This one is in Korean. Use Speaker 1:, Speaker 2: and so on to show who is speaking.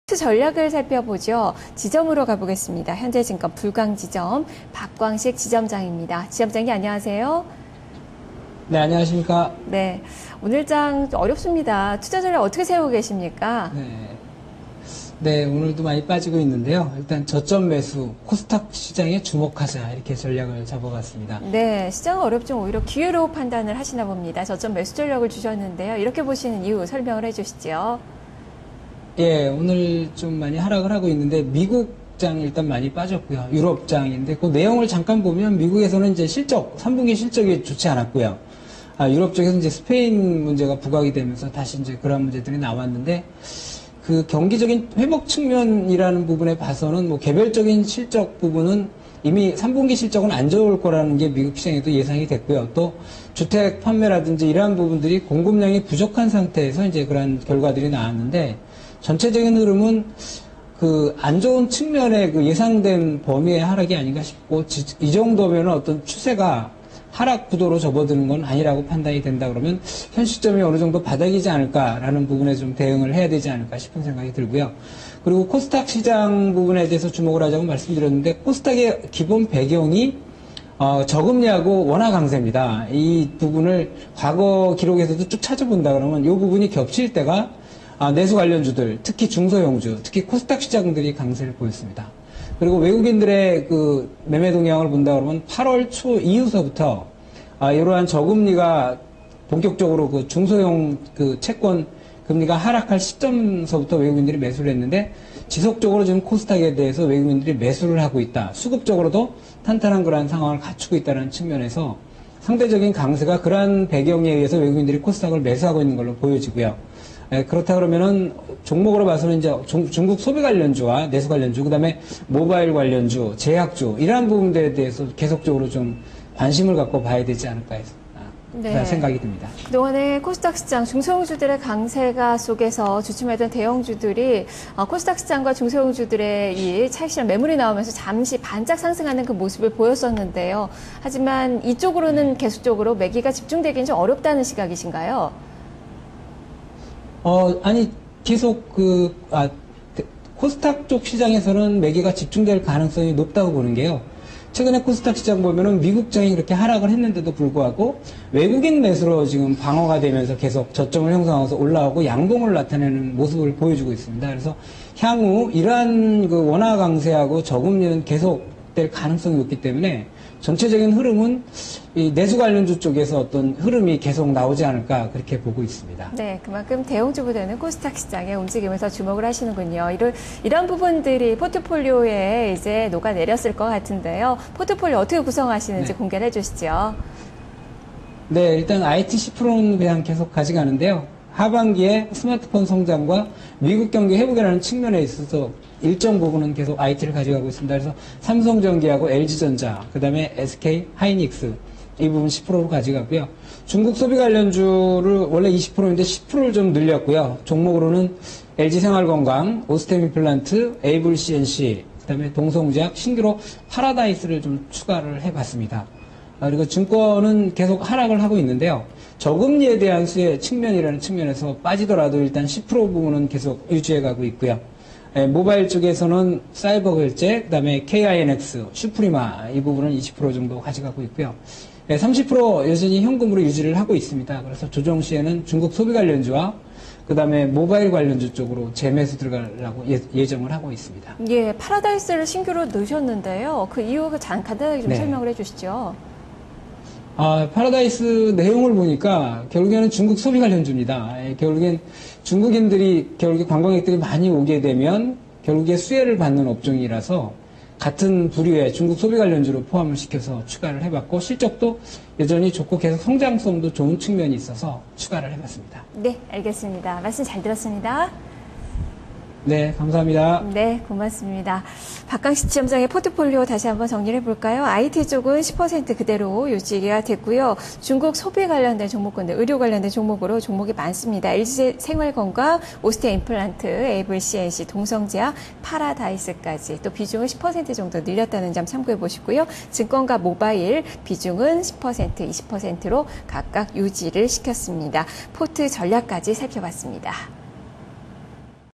Speaker 1: 전략을 살펴보죠. 지점으로 가보겠습니다. 현대증권 불광지점 박광식 지점장입니다. 지점장님 안녕하세요.
Speaker 2: 네, 안녕하십니까.
Speaker 1: 네, 오늘 장 어렵습니다. 투자 전략 어떻게 세우고 계십니까?
Speaker 2: 네, 오늘도 많이 빠지고 있는데요. 일단 저점 매수, 코스닥 시장에 주목하자 이렇게 전략을 잡아봤습니다.
Speaker 1: 네, 시장은 어렵지만 오히려 기회로 판단을 하시나 봅니다. 저점 매수 전략을 주셨는데요. 이렇게 보시는 이유 설명을 해주시죠.
Speaker 2: 예, 오늘 좀 많이 하락을 하고 있는데 미국장 일단 많이 빠졌고요. 유럽장인데 그 내용을 잠깐 보면 미국에서는 이제 3분기 실적이 좋지 않았고요. 유럽 쪽에서 이제 스페인 문제가 부각이 되면서 다시 이제 그런 문제들이 나왔는데 그 경기적인 회복 측면이라는 부분에 봐서는 뭐 개별적인 실적 부분은 이미 3분기 실적은 안 좋을 거라는 게 미국 시장에도 예상이 됐고요. 또 주택 판매라든지 이러한 부분들이 공급량이 부족한 상태에서 이제 그런 결과들이 나왔는데 전체적인 흐름은 그 안 좋은 측면의 그 예상된 범위의 하락이 아닌가 싶고 이 정도면 어떤 추세가 하락 구도로 접어드는 건 아니라고 판단이 된다 그러면 현 시점이 어느 정도 바닥이지 않을까라는 부분에 좀 대응을 해야 되지 않을까 싶은 생각이 들고요. 그리고 코스닥 시장 부분에 대해서 주목을 하자고 말씀드렸는데 코스닥의 기본 배경이 저금리하고 원화 강세입니다. 이 부분을 과거 기록에서도 쭉 찾아본다 그러면 이 부분이 겹칠 때가 내수 관련주들, 특히 중소형주, 특히 코스닥 시장들이 강세를 보였습니다. 그리고 외국인들의 그 매매 동향을 본다 그러면 8월 초 이후서부터 이러한 저금리가 본격적으로 그 중소형 그 채권 금리가 하락할 시점서부터 외국인들이 매수를 했는데 지속적으로 지금 코스닥에 대해서 외국인들이 매수를 하고 있다. 수급적으로도 탄탄한 그러한 상황을 갖추고 있다는 측면에서 상대적인 강세가 그러한 배경에 의해서 외국인들이 코스닥을 매수하고 있는 걸로 보여지고요. 그렇다 그러면은 종목으로 봐서는 이제 중국 소비 관련주와 내수 관련주, 그다음에 모바일 관련주, 제약주 이러한 부분들에 대해서 계속적으로 좀 관심을 갖고 봐야 되지 않을까 해서 생각이 듭니다.
Speaker 1: 그동안에 코스닥 시장 중소형주들의 강세가 속에서 주춤했던 대형주들이 코스닥 시장과 중소형주들의 이 차익실현 매물이 나오면서 잠시 반짝 상승하는 그 모습을 보였었는데요. 하지만 이쪽으로는 계속적으로 매기가 집중되기는 좀 어렵다는 시각이신가요?
Speaker 2: 아니, 계속 코스닥 쪽 시장에서는 매기가 집중될 가능성이 높다고 보는 게요. 최근에 코스닥 시장 보면은 미국장이 그렇게 하락을 했는데도 불구하고 외국인 매수로 지금 방어가 되면서 계속 저점을 형성하면서 올라오고 양봉을 나타내는 모습을 보여주고 있습니다. 그래서 향후 이러한 그 원화 강세하고 저금리는 계속될 가능성이 높기 때문에 전체적인 흐름은 이 내수 관련주 쪽에서 어떤 흐름이 계속 나오지 않을까 그렇게 보고 있습니다.
Speaker 1: 네, 그만큼 대형주보다는 코스닥 시장의 움직임에서 주목을 하시는군요. 이런 부분들이 포트폴리오에 이제 녹아내렸을 것 같은데요. 포트폴리오 어떻게 구성하시는지 공개를 해주시죠.
Speaker 2: 네, 일단 IT 10%는 그냥 계속 가져가는데요. 하반기에 스마트폰 성장과 미국 경기 회복이라는 측면에 있어서 일정 부분은 계속 IT를 가져가고 있습니다. 그래서 삼성전기하고 LG전자, 그 다음에 SK 하이닉스 이 부분 10%로 가져가고요. 중국 소비 관련주를 원래 20%인데 10%를 좀 늘렸고요. 종목으로는 LG생활건강, 오스템임플란트, 에이블 CNC, 그 다음에 동성제약, 신규로 파라다이스를 좀 추가를 해봤습니다. 그리고 증권은 계속 하락을 하고 있는데요. 저금리에 대한 수의 측면이라는 측면에서 빠지더라도 일단 10% 부분은 계속 유지해가고 있고요. 모바일 쪽에서는 사이버 결제, 그다음에 KINX, 슈프리마 이 부분은 20% 정도 가져가고 있고요. 30% 여전히 현금으로 유지를 하고 있습니다. 그래서 조정 시에는 중국 소비 관련주와 그다음에 모바일 관련주 쪽으로 재매수 들어가려고 예정을 하고 있습니다.
Speaker 1: 예, 파라다이스를 신규로 넣으셨는데요. 그 이유 간단하게 좀 설명을 해주시죠.
Speaker 2: 파라다이스 내용을 보니까 결국에는 중국 소비 관련주입니다. 결국엔 중국인들이 결국에 관광객들이 많이 오게 되면 결국에 수혜를 받는 업종이라서 같은 부류의 중국 소비 관련주로 포함을 시켜서 추가를 해봤고 실적도 여전히 좋고 계속 성장성도 좋은 측면이 있어서 추가를 해봤습니다.
Speaker 1: 네, 알겠습니다. 말씀 잘 들었습니다.
Speaker 2: 네, 감사합니다.
Speaker 1: 네, 고맙습니다. 박광식 지점장의 포트폴리오 다시 한번 정리를 해볼까요? IT 쪽은 10% 그대로 유지가 됐고요. 중국 소비 관련된 종목군들, 의료 관련된 종목으로 종목이 많습니다. LG생활건강, 오스테임플란트, 에이블 CNC, 동성제약, 파라다이스까지 또 비중을 10% 정도 늘렸다는 점 참고해 보시고요. 증권과 모바일 비중은 10%, 20%로 각각 유지를 시켰습니다. 포트 전략까지 살펴봤습니다.